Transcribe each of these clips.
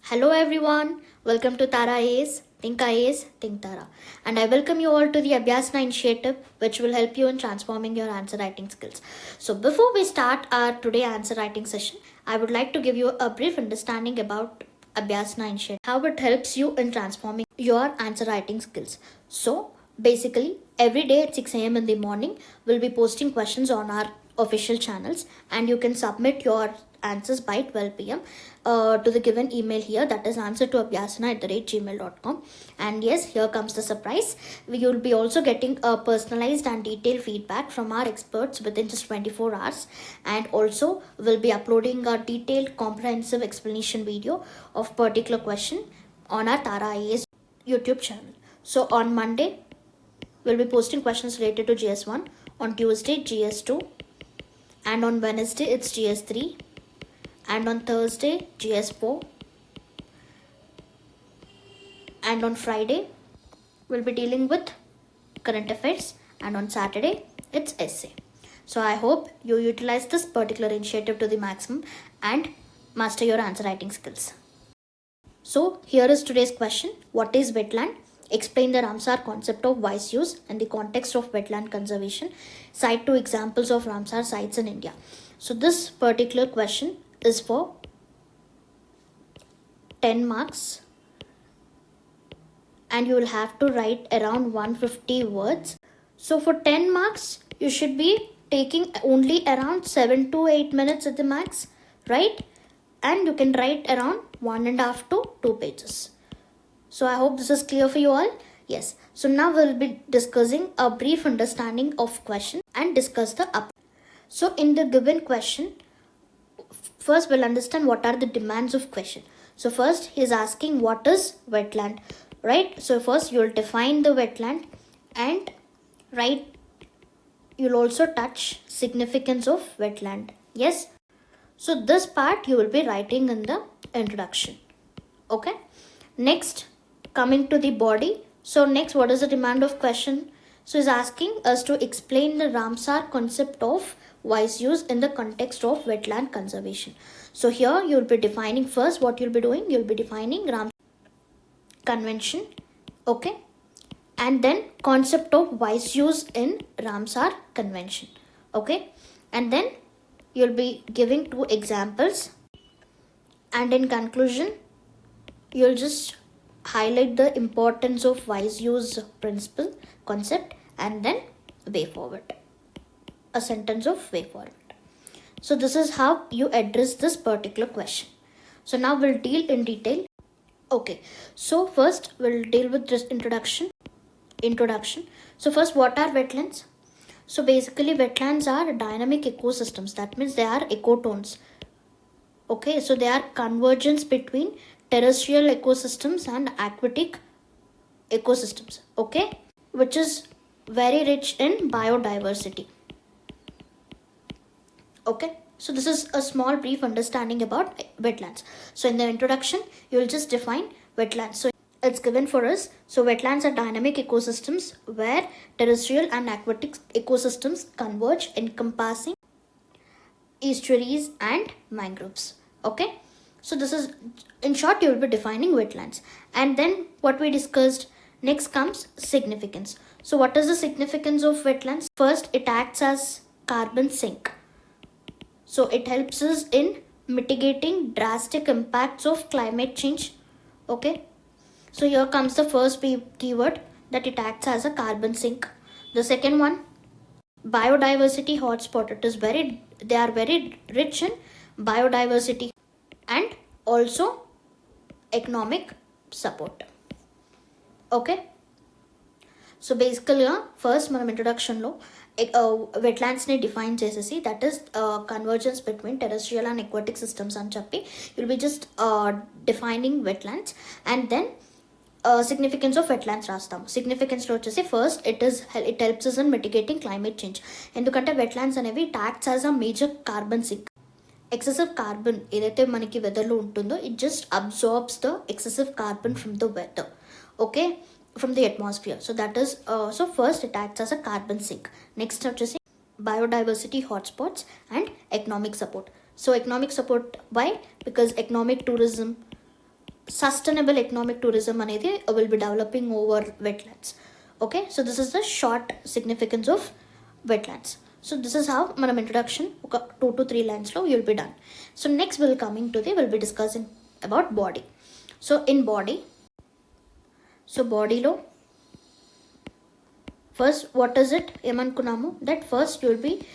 Hello everyone, welcome to Tara IAS, Think IAS, Think Tara. And I welcome you all to the Abhyasana initiative which will help you in transforming your answer writing skills. So before we start our today answer writing session, I would like to give you a brief understanding about Abhyasana initiative, how it helps you in transforming your answer writing skills. So basically every day at 6 a.m. in the morning, we'll be posting questions on our official channels and you can submit your answers by 12 p.m. To the given email here, that is answer to abhyasana@gmail.com. And yes, here comes the surprise. You will be also getting a personalized and detailed feedback from our experts within just 24 hours, and also will be uploading a detailed comprehensive explanation video of particular question on our Tara IAS YouTube channel. So on Monday, we'll be posting questions related to GS1, on Tuesday GS2, and on Wednesday it's GS3, and on Thursday GS4, and on Friday we'll be dealing with current affairs, and on Saturday it's essay. So I hope you utilize this particular initiative to the maximum and master your answer writing skills. So here is today's question. What is wetland? Explain the Ramsar concept of wise use and the context of wetland conservation. Cite 2 examples of Ramsar sites in India. So this particular question is for 10 marks and you will have to write around 150 words. So for 10 marks, you should be taking only around 7 to 8 minutes at the max, right? And you can write around 1.5 to 2 pages. So I hope this is clear for you all. Yes. So now we'll be discussing a brief understanding of question and discuss the up. So in the given question, first we'll understand what are the demands of question. So first he is asking what is wetland, right? So first you'll define the wetland and you'll also touch significance of wetland. Yes. So this part you will be writing in the introduction. Okay. Next, coming to the body. So next, what is the demand of question? So he's asking us to explain the Ramsar concept of wise use in the context of wetland conservation. So here you'll be defining first what you'll be doing. You'll be defining Ramsar convention. Okay. And then concept of wise use in Ramsar convention. Okay. And then you'll be giving 2 examples. And in conclusion, you'll just highlight the importance of wise use principle concept and then way forward, a sentence of way forward. So this is how you address this particular question. So now we'll deal in detail. Okay, so first we'll deal with this introduction. So first, what are wetlands? So basically wetlands are dynamic ecosystems. That means they are ecotones. Okay, so they are convergence between terrestrial ecosystems and aquatic ecosystems, okay, which is very rich in biodiversity. Okay, so this is a small brief understanding about wetlands. So in the introduction, you will just define wetlands. So it's given for us. So wetlands are dynamic ecosystems where terrestrial and aquatic ecosystems converge, encompassing estuaries and mangroves. Okay. So this is, in short, you will be defining wetlands. And then what we discussed, next comes significance. So what is the significance of wetlands? First, it acts as carbon sink. So it helps us in mitigating drastic impacts of climate change. Okay. So here comes the first keyword, that it acts as a carbon sink. The second one, biodiversity hotspot. They are very rich in biodiversity and also economic support. Okay. So basically first మనం introduction లో wetlands ని define చేసేసి, that is convergence between terrestrial and aquatic systems అని చెప్పి you'll be just defining wetlands, and then significance of wetlands రాస్తాము. Significance లో వచ్చేసి first it helps us in mitigating climate change. ఎందుకంటే wetlands అనేవి it acts as a major carbon sink. Excessive carbon ఏదైతే మనకి వెదర్లో ఉంటుందో, it just absorbs the excessive carbon from the weather, okay, from the atmosphere. So that is so first it acts as a carbon sink. Next వచ్చేసి biodiversity hotspots and economic support. So economic support, why? Because economic tourism, sustainable economic tourism anedi will be developing over wetlands. Okay, so this is the short significance of wetlands. So this is how manam introduction 2 to 3 lines lo you'll be done. So next we'll be discussing about body. So in body, so body lo first what is it emankunamu, that first you'll be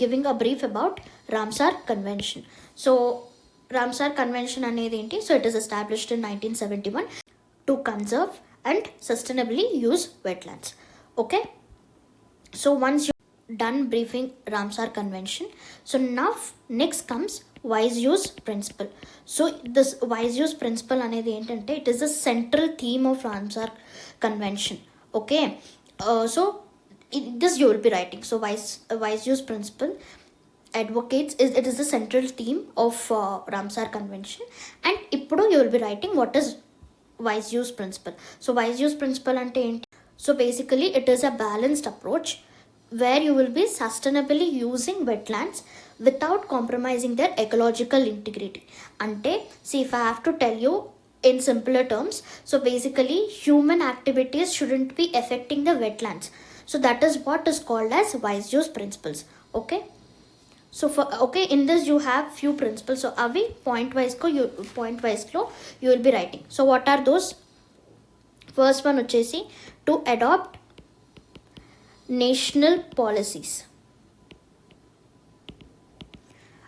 giving a brief about Ramsar Convention. So Ramsar Convention అనేది ఏంటి? So it is established in 1971 to conserve and sustainably use wetlands. Okay, so once you're done briefing Ramsar Convention, so now next comes wise use principle. So this wise use principle అనేది ఏంటంటే it is the central theme of Ramsar Convention. Okay, so this you will be writing. So wise use principle advocates it is the central theme of Ramsar Convention, and ippudu you will be writing what is wise use principle. So wise use principle ante enti? So basically it is a balanced approach where you will be sustainably using wetlands without compromising their ecological integrity. Ante, see, if I have to tell you in simpler terms, so basically human activities shouldn't be affecting the wetlands. So that is what is called as wise use principles. Okay, so for in this you have few principles. So avi point wise you will be writing. So what are those? First one vachesi to adopt national policies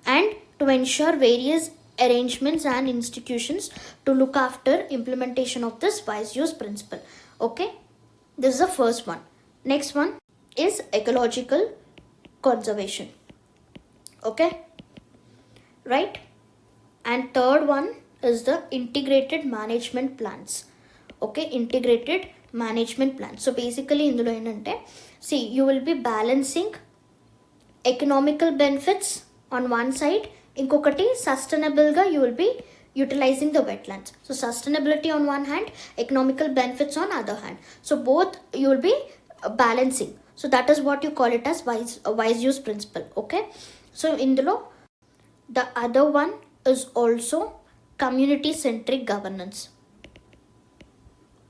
and to ensure various arrangements and institutions to look after implementation of this wise use principle. Okay, this is the first one. Next one is ecological conservation. Okay, right? And third one is the integrated management plans. Okay, integrated management plans. So basically indulo enante, see, you will be balancing economical benefits on one side, inkokati sustainable ga you will be utilizing the wetlands. So sustainability on one hand, economical benefits on other hand. So both you will be balancing. So that is what you call it as wise use principle. Okay, so indulo the other one is also community centric governance.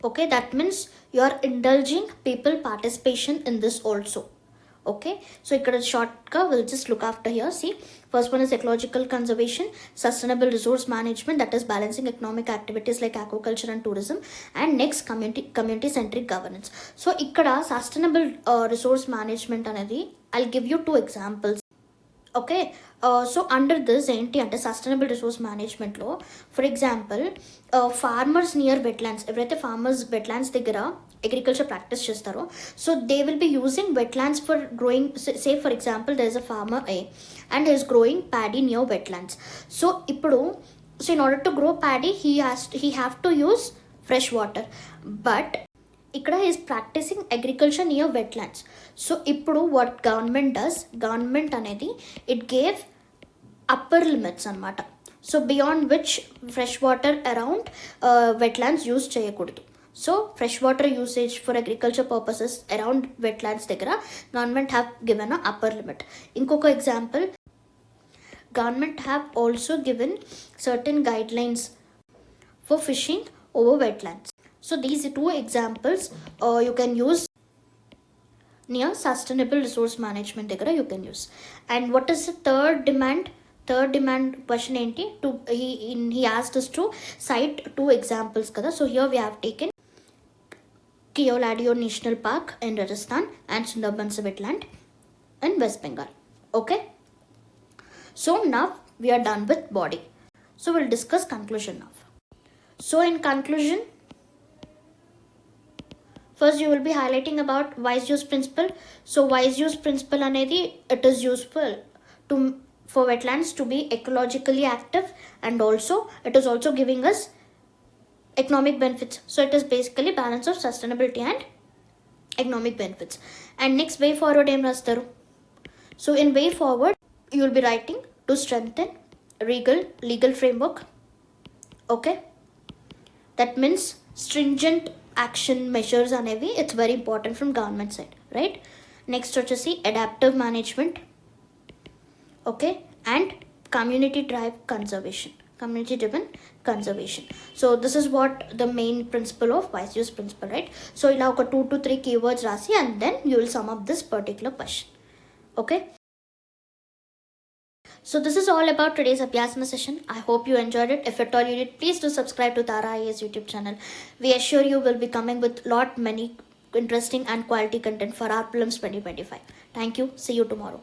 Okay, that means you are indulging people participation in this also. Okay, so ikkada short ka we'll just look after here. See, first one is ecological conservation, sustainable resource management, that is balancing economic activities like aquaculture and tourism, and next community centric governance. So ikkada sustainable resource management anedi I'll give you 2 examples. Okay, so under this enti ante sustainable resource management lo, for example, farmers near wetlands, ఎవరైతే farmers wetlands దగ్గర agriculture practice చేస్తారో, so they will be using wetlands for growing. Say for example there is a farmer A and he is growing paddy near wetlands. So ippudu, so in order to grow paddy he have to use fresh water, but ఇక్కడ is practising agriculture near wetlands. So ఇప్పుడు what government does, government అనేది it gave upper limits అనమాట. So beyond which fresh water around wetlands use చేయకూడదు. So fresh water usage for agriculture purposes around wetlands దగ్గర government have given a upper limit. ఇంకొక example, government have also given certain guidelines for fishing over wetlands. So these 2 examples you can use near sustainable resource management దగ్గర you can use. And what is the third demand question enti? He asked us to cite 2 examples kada. So here we have taken Keoladio National Park in Rajasthan and Sundarbans wetland in West Bengal. Okay, so now we are done with body. So we'll discuss conclusion now. So in conclusion, first you will be highlighting about wise use principle. So wise use principle anedi, it is useful for wetlands to be ecologically active, and also it is also giving us economic benefits. So it is basically balance of sustainability and economic benefits. And next, way forward em rastaru. So in way forward you will be writing to strengthen legal framework. Okay, that means stringent action measures అనేవి it's very important from government side, right? Next వచ్చేసి adaptive management. Okay, and community drive conservation. community driven conservation. So this is what the main principle of wise use principle, right? So you'll have 2 to 3 keywords rasi, and then you will sum up this particular question. Okay. So this is all about today's Abhyasana session. I hope you enjoyed it. If at all you did, please do subscribe to Tara IAS YouTube channel. We assure you will be coming with many interesting and quality content for our prelims 2025. Thank you. See you tomorrow.